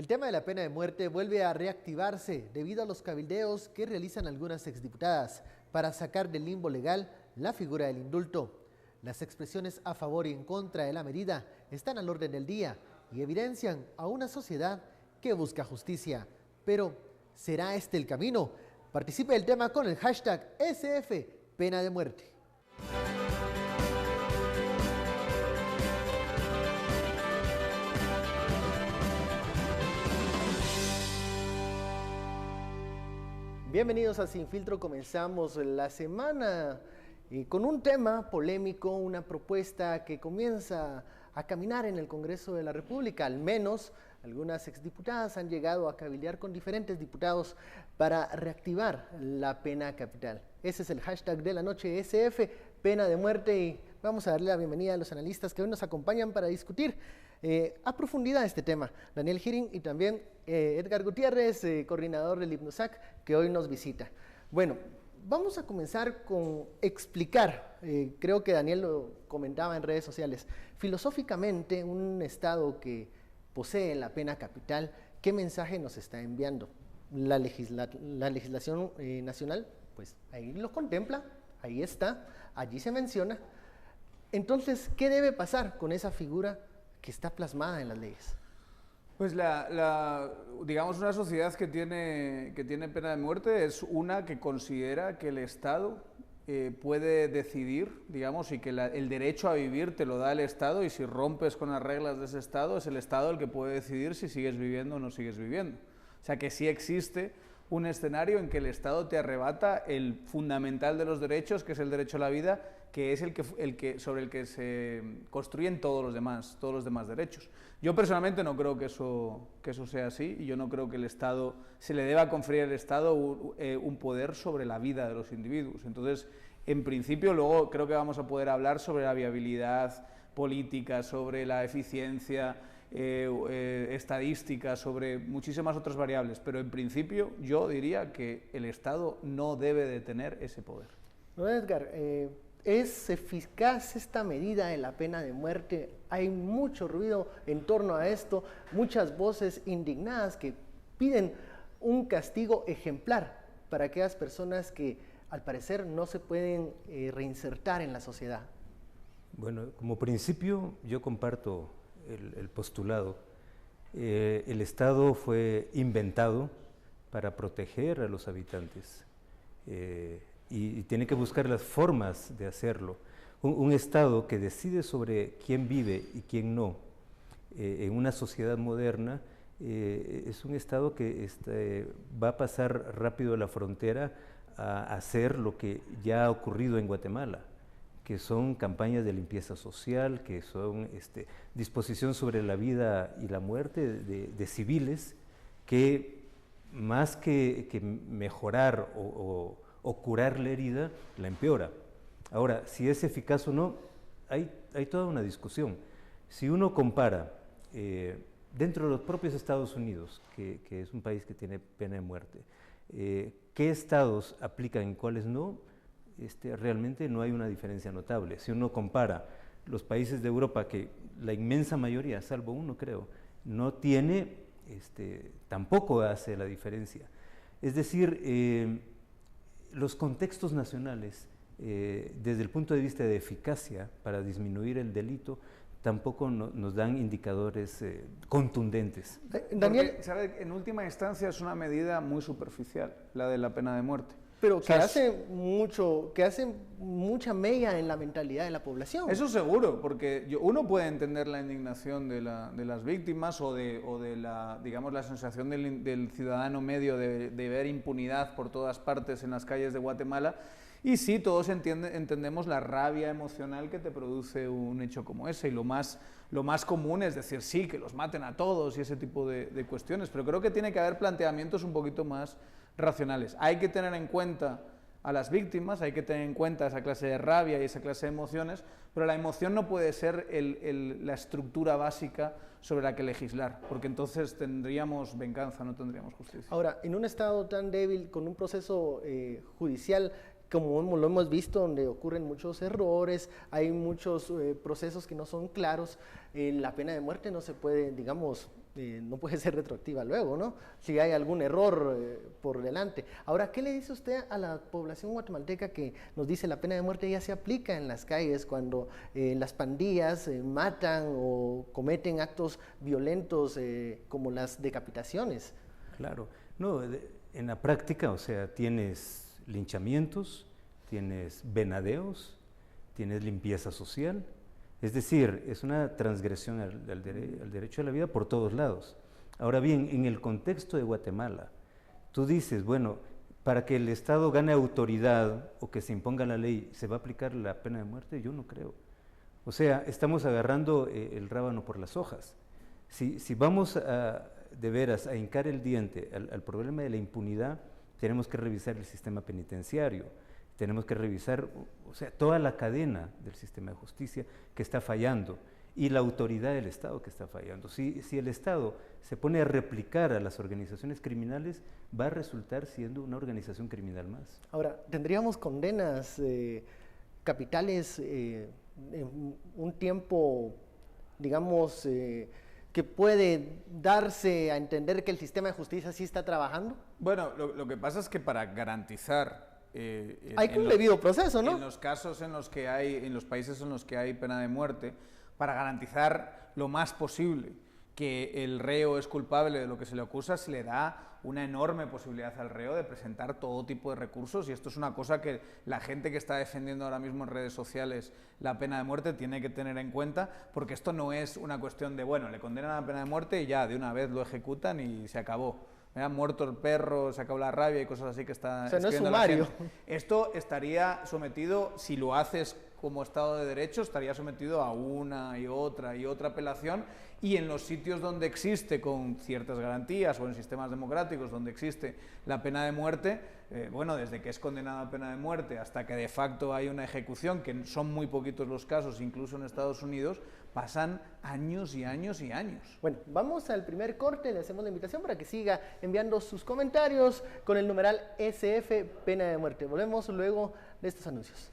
El tema de la pena de muerte vuelve a reactivarse debido a los cabildeos que realizan algunas exdiputadas para sacar del limbo legal la figura del indulto. Las expresiones a favor y en contra de la medida están al orden del día y evidencian a una sociedad que busca justicia. Pero, ¿será este el camino? Participe del tema con el hashtag SF Pena de Muerte. Bienvenidos a Sin Filtro. Comenzamos la semana con un tema polémico, una propuesta que comienza a caminar en el Congreso de la República. Al menos algunas exdiputadas han llegado a cabildear con diferentes diputados para reactivar la pena capital. Ese es el hashtag de la noche, SF Pena de Muerte, y vamos a darle la bienvenida a los analistas que hoy nos acompañan para discutir a profundidad este tema. Daniel Girin y también Edgar Gutiérrez, coordinador del IPNUSAC, que hoy nos visita. Bueno, vamos a comenzar con explicar, creo que Daniel lo comentaba en redes sociales, filosóficamente un Estado que posee la pena capital, ¿qué mensaje nos está enviando? La legislación nacional, pues ahí lo contempla, ahí está, allí se menciona. Entonces, ¿qué debe pasar con esa figura que está plasmada en las leyes? Pues digamos, una sociedad que tiene pena de muerte es una que considera que el Estado puede decidir, digamos, y que el derecho a vivir te lo da el Estado, y si rompes con las reglas de ese Estado, es el Estado el que puede decidir si sigues viviendo o no sigues viviendo. O sea que sí existe un escenario en que el Estado te arrebata el fundamental de los derechos, que es el derecho a la vida, que es sobre el que se construyen todos los demás derechos. Yo personalmente no creo que eso sea así, y yo no creo que el Estado se le deba conferir al Estado un poder sobre la vida de los individuos. Entonces, en principio, luego creo que vamos a poder hablar sobre la viabilidad política, sobre la eficiencia estadística, sobre muchísimas otras variables, pero en principio yo diría que el Estado no debe de tener ese poder. No, Edgar, ¿es eficaz esta medida de la pena de muerte? Hay mucho ruido en torno a esto, muchas voces indignadas que piden un castigo ejemplar para aquellas personas que al parecer no se pueden reinsertar en la sociedad. Bueno, como principio yo comparto el postulado. El Estado fue inventado para proteger a los habitantes y tiene que buscar las formas de hacerlo. Un Estado que decide sobre quién vive y quién no en una sociedad moderna es un Estado que va a pasar rápido la frontera a hacer lo que ya ha ocurrido en Guatemala, que son campañas de limpieza social, que son disposición sobre la vida y la muerte de civiles, que más que mejorar o curar la herida, la empeora. Ahora, si es eficaz o no, hay toda una discusión. Si uno compara dentro de los propios Estados Unidos, que es un país que tiene pena de muerte, qué estados aplican y cuáles no, realmente no hay una diferencia notable. Si uno compara los países de Europa, que la inmensa mayoría, salvo uno creo, no tiene, tampoco hace la diferencia. Es decir, los contextos nacionales, desde el punto de vista de eficacia para disminuir el delito, tampoco nos dan indicadores contundentes. Daniel, porque, ¿sabe? En última instancia es una medida muy superficial, la de la pena de muerte. Pero que hace mucha mella en la mentalidad de la población. Eso seguro, porque uno puede entender la indignación de las víctimas o de la, digamos, la sensación del ciudadano medio de ver impunidad por todas partes en las calles de Guatemala. Y sí, todos entendemos la rabia emocional que te produce un hecho como ese, y lo más común es decir, sí, que los maten a todos y ese tipo de cuestiones, pero creo que tiene que haber planteamientos un poquito más racionales. Hay que tener en cuenta a las víctimas, hay que tener en cuenta esa clase de rabia y esa clase de emociones, pero la emoción no puede ser la estructura básica sobre la que legislar, porque entonces tendríamos venganza, no tendríamos justicia. Ahora, en un Estado tan débil, con un proceso judicial como lo hemos visto, donde ocurren muchos errores, hay muchos procesos que no son claros, la pena de muerte no se puede, digamos, no puede ser retroactiva luego, ¿no? Si hay algún error por delante. Ahora, ¿qué le dice usted a la población guatemalteca que nos dice la pena de muerte ya se aplica en las calles cuando las pandillas matan o cometen actos violentos como las decapitaciones? Claro, no, en la práctica, o sea, tienes linchamientos, tienes venadeos, tienes limpieza social. Es decir, es una transgresión al derecho a la vida por todos lados. Ahora bien, en el contexto de Guatemala, tú dices, bueno, para que el Estado gane autoridad o que se imponga la ley, ¿se va a aplicar la pena de muerte? Yo no creo. O sea, estamos agarrando el rábano por las hojas. Si vamos de veras a hincar el diente al problema de la impunidad, tenemos que revisar el sistema penitenciario. Tenemos que revisar, o sea, toda la cadena del sistema de justicia que está fallando y la autoridad del Estado que está fallando. Si el Estado se pone a replicar a las organizaciones criminales, va a resultar siendo una organización criminal más. Ahora, ¿tendríamos condenas capitales en un tiempo, digamos, que puede darse a entender que el sistema de justicia sí está trabajando? Bueno, lo que pasa es que para garantizar hay un debido proceso, ¿no? En los casos en los que hay, en los países en los que hay pena de muerte, para garantizar lo más posible que el reo es culpable de lo que se le acusa, se le da una enorme posibilidad al reo de presentar todo tipo de recursos, y esto es una cosa que la gente que está defendiendo ahora mismo en redes sociales la pena de muerte tiene que tener en cuenta, porque esto no es una cuestión de, bueno, le condenan a la pena de muerte y ya de una vez lo ejecutan y se acabó. Ha muerto el perro, se acabó la rabia y cosas así que está no es sumario. Esto estaría sometido, si lo haces como Estado de Derecho, estaría sometido a una y otra apelación, y en los sitios donde existe con ciertas garantías o en sistemas democráticos donde existe la pena de muerte, bueno, desde que es condenada a pena de muerte hasta que de facto hay una ejecución, que son muy poquitos los casos, incluso en Estados Unidos, pasan años y años y años. Bueno, vamos al primer corte, le hacemos la invitación para que siga enviando sus comentarios con el numeral SF Pena de Muerte. Volvemos luego de estos anuncios.